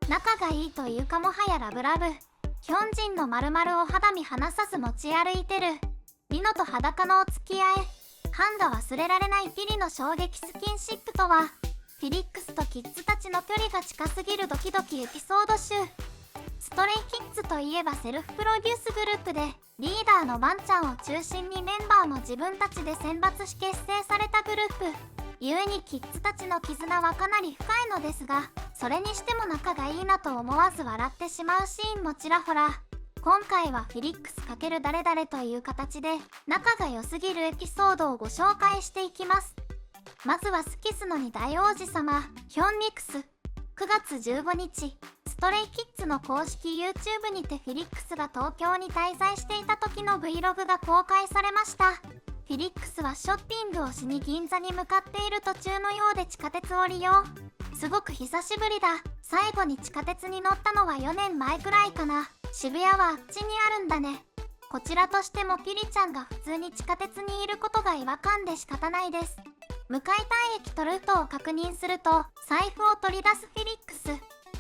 仲がいいというかもはやラブラブ。ヒョンジンの〇〇を肌身離さず持ち歩いてる。リノと裸のお付き合い。ハンが忘れられないピリの衝撃スキンシップとは。フィリックスとキッズたちの距離が近すぎるドキドキエピソード集。ストレイキッズといえばセルフプロデュースグループで、リーダーのバンちゃんを中心にメンバーも自分たちで選抜し結成されたグループ。故にキッズたちの絆はかなり深いのですが、それにしても仲がいいなと思わず笑ってしまうシーンもちらほら。今回はフィリックス×誰々という形で仲が良すぎるエピソードをご紹介していきます。まずはスキスの2大王子様、ヒョンミクス。9月15日、ストレイキッズの公式 YouTube にてフィリックスが東京に滞在していた時の Vlog が公開されました。フィリックスはショッピングをしに銀座に向かっている途中のようで地下鉄を利用。すごく久しぶりだ。最後に地下鉄に乗ったのは4年前くらいかな。渋谷はあっちにあるんだね。こちらとしてもピリちゃんが普通に地下鉄にいることが違和感で仕方ないです。向かいたい駅とルートを確認すると、財布を取り出すフィリックス。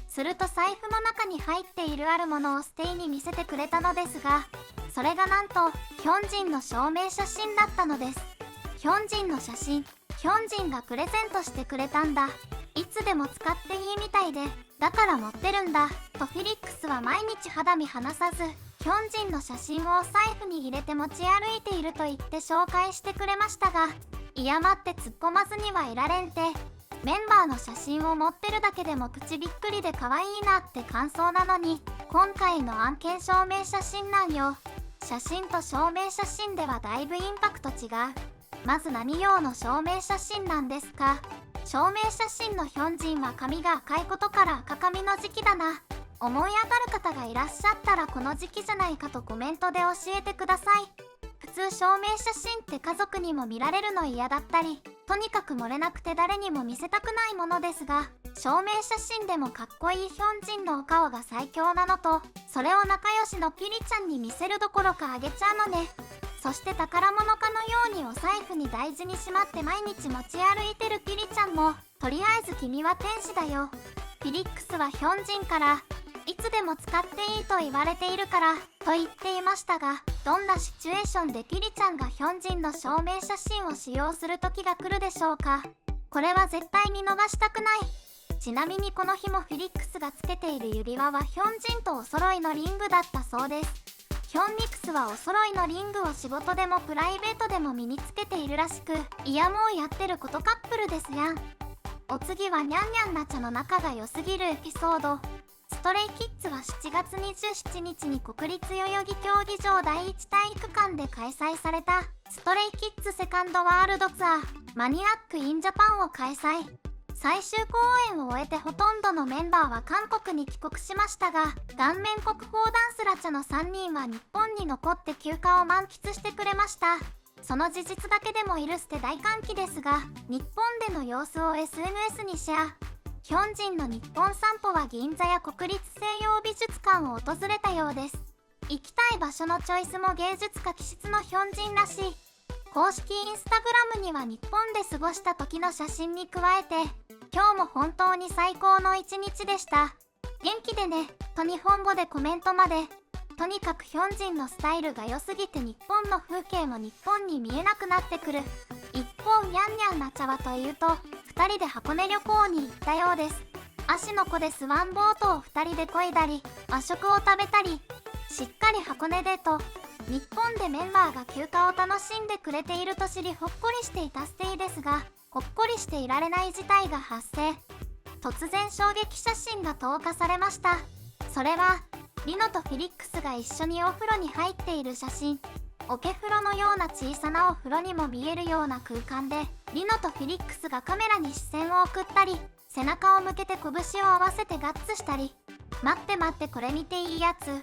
すると財布の中に入っているあるものをステイに見せてくれたのですが、それがなんとヒョンジンの証明写真だったのです。ヒョンジンの写真、ヒョンジンがプレゼントしてくれたんだ。いつでも使っていいみたいで、だから持ってるんだとフィリックスは毎日肌身離さず、ヒョンジンの写真をお財布に入れて持ち歩いていると言って紹介してくれましたが、嫌まって突っ込まずにはいられんて。メンバーの写真を持ってるだけでもプチびっくりで可愛いなって感想なのに、今回の案件証明写真なんよ。写真と証明写真ではだいぶインパクト違う。まず何用の証明写真なんですか？証明写真のヒョンジンは髪が赤いことから赤髪の時期だな。思い当たる方がいらっしゃったらこの時期じゃないかとコメントで教えてください。普通証明写真って家族にも見られるの嫌だったり、とにかく漏れなくて誰にも見せたくないものですが、証明写真でもかっこいいヒョンジンのお顔が最強なのと、それを仲良しのピリちゃんに見せるどころかあげちゃうのね。そして宝物かのようにお財布に大事にしまって毎日持ち歩いてるピリちゃんも、とりあえず君は天使だよ。フィリックスはヒョンジンから、いつでも使っていいと言われているからと言っていましたが、どんなシチュエーションでピリちゃんがヒョンジンの証明写真を使用する時が来るでしょうか。これは絶対に逃したくない。ちなみにこの日もフィリックスがつけている指輪はヒョンジンとお揃いのリングだったそうです。ヒョンミクスはお揃いのリングを仕事でもプライベートでも身につけているらしく、イヤモンやってることカップルですやん。お次はニャンニャンなちゃの仲が良すぎるエピソード。ストレイキッズは7月27日に国立代々木競技場第一体育館で開催されたストレイキッズセカンドワールドツアーマニアックインジャパンを開催。最終公演を終えてほとんどのメンバーは韓国に帰国しましたが、顔面国宝ダンスラチャの3人は日本に残って休暇を満喫してくれました。その事実だけでも許して大歓喜ですが、日本での様子を SNS にシェア。ヒョンジンの日本散歩は銀座や国立西洋美術館を訪れたようです。行きたい場所のチョイスも芸術家気質のヒョンジンらしい。公式インスタグラムには日本で過ごした時の写真に加えて、今日も本当に最高の一日でした。元気でね、と日本語でコメントまで。とにかくヒョンジンのスタイルが良すぎて日本の風景も日本に見えなくなってくる。一方ニャンニャンな茶はというと、2人で箱根旅行に行ったようです。芦ノ湖でスワンボートを2人で漕いだり、和食を食べたり、しっかり箱根デート。日本でメンバーが休暇を楽しんでくれていると知りほっこりしていたステイですが、ほっこりしていられない事態が発生。突然衝撃写真が投下されました。それはリノとフィリックスが一緒にお風呂に入っている写真。桶風呂のような小さなお風呂にも見えるような空間で、リノとフィリックスがカメラに視線を送ったり、背中を向けて拳を合わせてガッツしたり、待って待ってこれ見ていいやつ。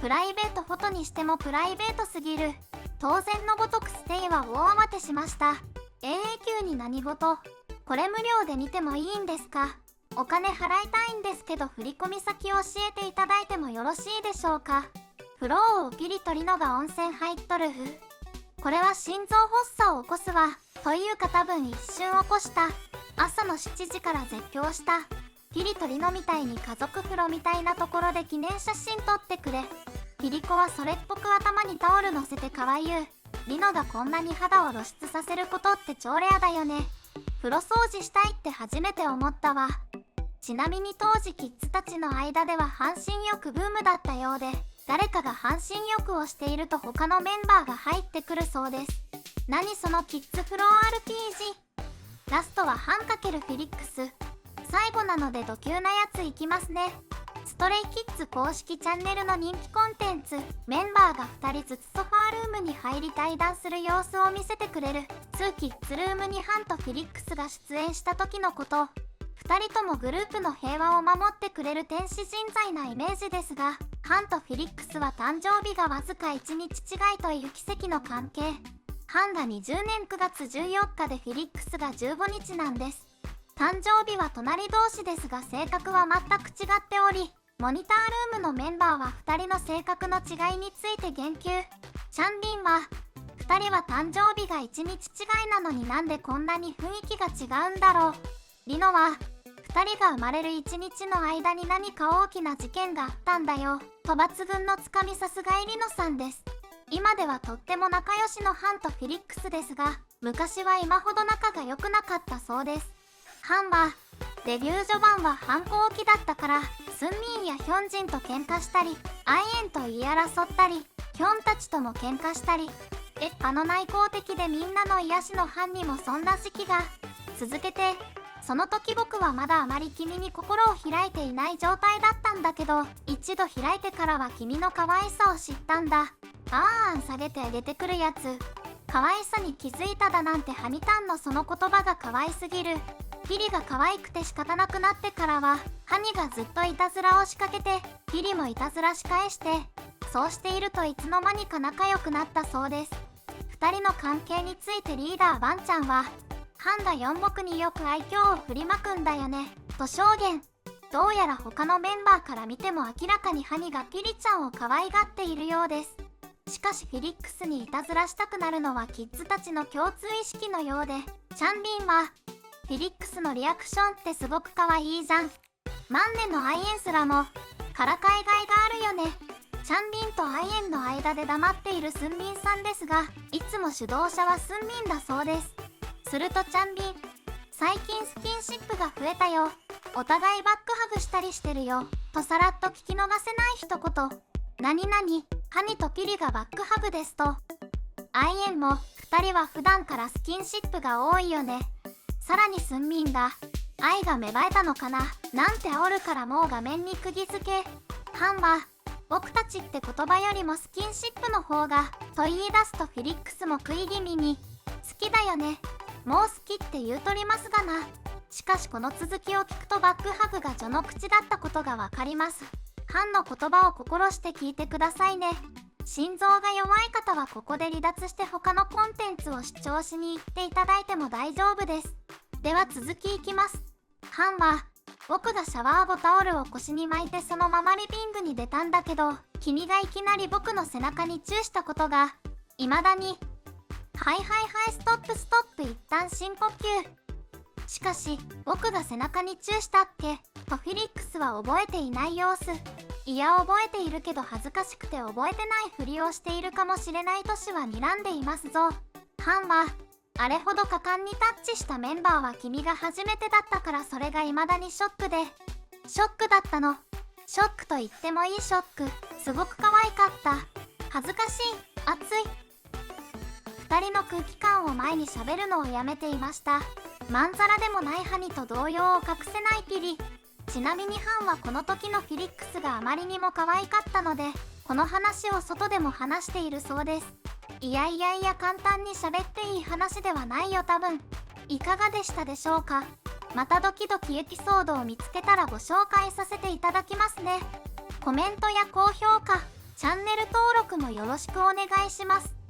プライベートフォトにしてもプライベートすぎる。当然のごとくステイは大慌てしました。永久に何事？これ無料で見てもいいんですか？お金払いたいんですけど振込先教えていただいてもよろしいでしょうか？フローをピリとリノが温泉入っとる。これは心臓発作を起こすわ。というか多分一瞬起こした。朝の7時から絶叫した。ピリとリノみたいに家族風呂みたいなところで記念写真撮ってくれ。ピリコはそれっぽく頭にタオル乗せて可愛い。リノがこんなに肌を露出させることって超レアだよね。風呂掃除したいって初めて思ったわ。ちなみに当時キッズたちの間では半身浴ブームだったようで、誰かが半身浴をしていると他のメンバーが入ってくるそうです。何そのキッズフロー RPG。 ラストはハン×フィリックス。最後なのでド級なやついきますね。ストレイキッズ公式チャンネルの人気コンテンツ、メンバーが2人ずつソファールームに入り対談する様子を見せてくれる2キッズルームにハンとフィリックスが出演した時のこと。2人ともグループの平和を守ってくれる天使人材なイメージですが、ハンとフィリックスは誕生日がわずか1日違いという奇跡の関係。ハンが20年9月14日でフィリックスが15日なんです。誕生日は隣同士ですが性格は全く違っており、モニタールームのメンバーは2人の性格の違いについて言及。チャンビンは、2人は誕生日が1日違いなのになんでこんなに雰囲気が違うんだろう。リノは、2人が生まれる1日の間に何か大きな事件があったんだよと抜群のつかみさすがいリノさんです。今ではとっても仲良しのハンとフィリックスですが、昔は今ほど仲が良くなかったそうです。ハンはデビュー序盤は反抗期だったから、スンミンやヒョンジンと喧嘩したり、アイエンと言い争ったり、ヒョンたちとも喧嘩したり、内向的でみんなの癒しのハンにもそんな時期が続けて、その時僕はまだあまり君に心を開いていない状態だったんだけど、一度開いてからは君の可愛さを知ったんだ。下げてあげてくるやつ。可愛さに気づいただなんてハニタンのその言葉が可愛すぎる。ピリが可愛くて仕方なくなってからは、ハニがずっといたずらを仕掛けて、ピリもいたずらし返して、そうしているといつの間にか仲良くなったそうです。2人の関係についてリーダーバンちゃんは、ハンが四目によく愛嬌を振りまくんだよね、と証言。どうやら他のメンバーから見ても明らかにハニがピリちゃんを可愛がっているようです。しかしフィリックスにいたずらしたくなるのはキッズたちの共通意識のようで、チャンビンは、フィリックスのリアクションってすごく可愛いじゃん。マンネのアイエンすらも、からかいがいがあるよね。チャンビンとアイエンの間で黙っているスンミンさんですが、いつも主導者はスンミンだそうです。するとチャンビン、最近スキンシップが増えたよ。お互いバックハグしたりしてるよ。とさらっと聞き逃せない一言。何々、ハニとピリがバックハグですと。アイエンも、2人は普段からスキンシップが多いよね。さらにスンミンが、愛が芽生えたのかななんて煽るからもう画面に釘付け。ハンは、僕たちって言葉よりもスキンシップの方が、と言い出すとフィリックスも食い気味に、好きだよね。もう好きって言うとりますがな。しかしこの続きを聞くとバックハグが序の口だったことがわかります。ハンの言葉を心して聞いてくださいね。心臓が弱い方はここで離脱して他のコンテンツを視聴しに行っていただいても大丈夫です。では続きいきます。ハンは、僕がシャワー後タオルを腰に巻いてそのままリビングに出たんだけど、君がいきなり僕の背中にチューしたことが、未だに、はいストップ一旦深呼吸。しかし、僕が背中にチューしたっけとフィリックスは覚えていない様子。いや覚えているけど恥ずかしくて覚えてないふりをしているかもしれない年は睨んでいますぞ。ハンは、あれほど果敢にタッチしたメンバーは君が初めてだったからそれが未だにショックで。ショックだったの。ショックと言ってもいいショック。すごく可愛かった。恥ずかしい。熱い。2人の空気感を前に喋るのをやめていました。まんざらでもないハニと動揺を隠せないピリ。ちなみにハンはこの時のフィリックスがあまりにも可愛かったので、この話を外でも話しているそうです。いや簡単に喋っていい話ではないよ多分。いかがでしたでしょうか。またドキドキエピソードを見つけたらご紹介させていただきますね。コメントや高評価、チャンネル登録もよろしくお願いします。